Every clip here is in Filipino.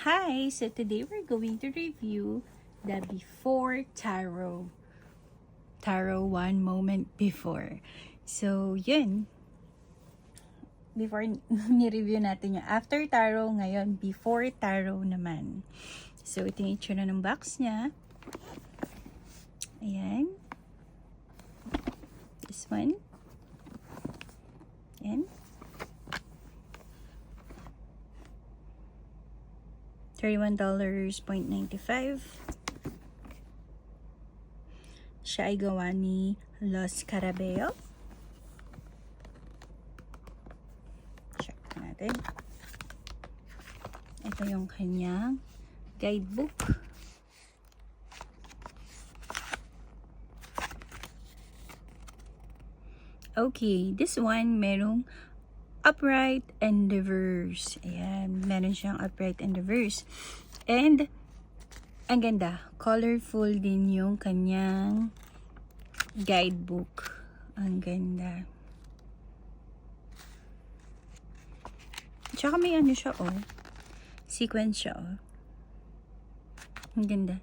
Hi! So today we're going to review the Before Tarot. Tarot one moment before. So, yun. Before ni-review natin yung after tarot, ngayon before tarot naman. So, ito yung itsura ng box niya. Ayan. This one. Ayan. $31.95. Siya ay gawa ni Los Carabeo. Check natin. Ito yung kanyang guidebook. Okay, this one merong upright and reverse. Ayan, meron siyang upright and reverse. And, ang ganda, colorful din yung kanyang guidebook. Ang ganda. Tsaka may ano siya, oh. Sequence siya, oh. Ang ganda.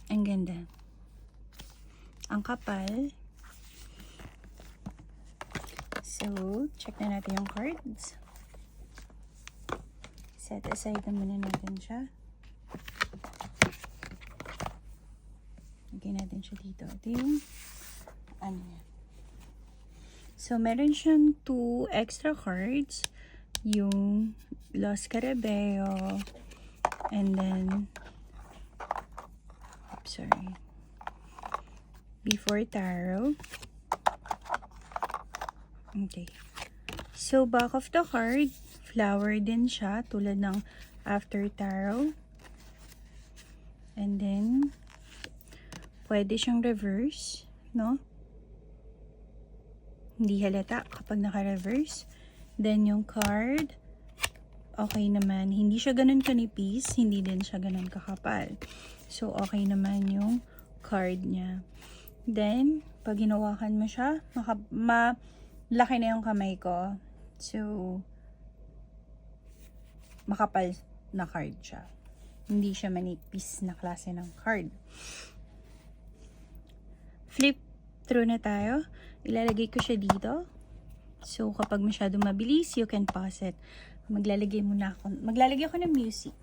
Ang ganda. Ang kapal. So, check na natin yung cards. Set aside na muna natin siya. Lagyan natin siya dito. Ito yung ano niya. So, meron siyang 2 extra cards. Yung Los Carabeo. And then, sorry. Before Tarot. Okay. So, back of the card, flower din siya, tulad ng After Tarot. And then, pwede siyang reverse, no? Hindi halata kapag naka-reverse. Then, yung card, okay naman. Hindi siya ganun kanipis, hindi din siya ganun kakapal. So, okay naman yung card niya. Then, pag hinawakan mo siya, malaki na yung kamay ko. So, makapal na card siya. Hindi siya manipis na klase ng card. Flip through na tayo. Ilalagay ko siya dito. So, kapag masyadong mabilis, you can pause it. Maglalagay ako ng music.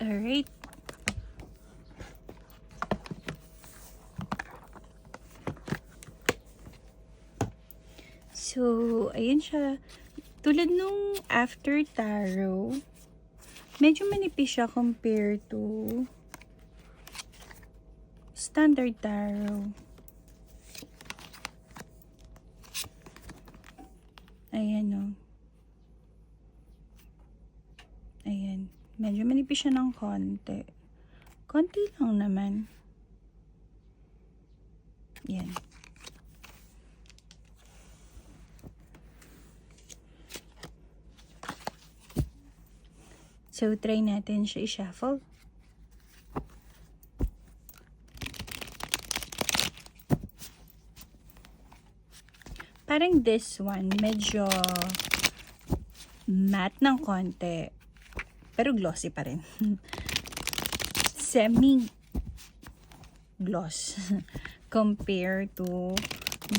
Alright. So, ayan siya. Tulad nung after tarot, medyo manipis siya compared to standard tarot. Ayan o. Ayan. Medyo manipis siya ng konti. Konti lang naman. Yan. So, try natin siya i-shuffle. Parang this one, medyo matte ng konti. Pero glossy pa rin. Semi-gloss. Compared to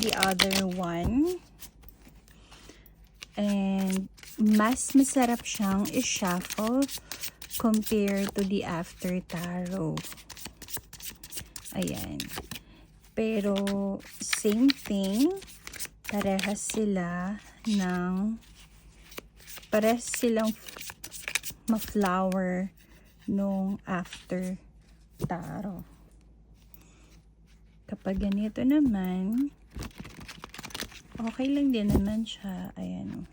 the other one. And mas masarap siyang i-shuffle compared to the after tarot. Ayan. Pero same thing. Parehas silang ma-flower nung after tarot. Kapag ganito naman, okay lang din naman siya. Ayan.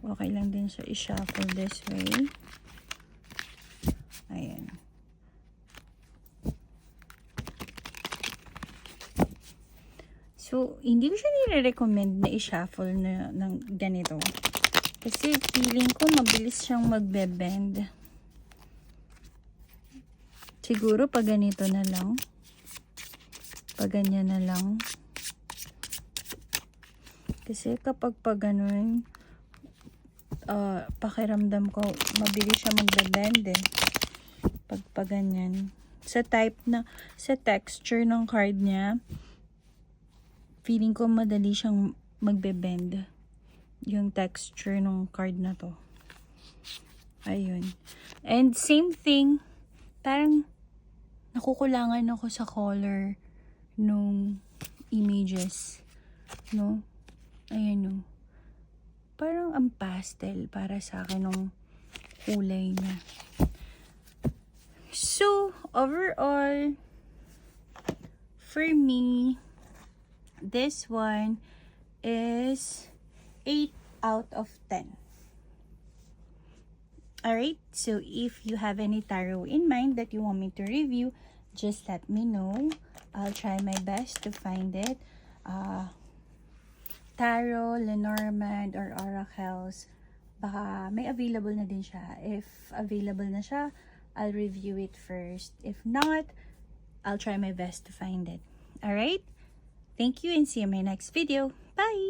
Okay lang din siya i-shuffle this way. Ayan. So, hindi ko siya nire-recommend na i-shuffle na ng ganito. Kasi feeling ko mabilis siyang magbe-bend. Siguro pag ganito na lang. Pag ganyan na lang. Kasi kapag pag ganun, pakiramdam ko mabilis siya magbe-bend eh. Pag ganyan. Sa texture ng card niya, feeling ko madali siyang magbe-bend. Yung texture ng card na to. Ayun. And same thing, parang nakukulangan ako sa color nung images. No? Ayan no. Parang ang pastel para sa akin nung kulay niya. So, overall, for me, this one is 8 out of 10. Alright, so if you have any tarot in mind that you want me to review, just let me know. I'll try my best to find it. Tarot, Lenormand, or oracles, baka may available na din siya. If available na siya, I'll review it first. If not, I'll try my best to find it. Alright? Thank you and see you in my next video. Bye!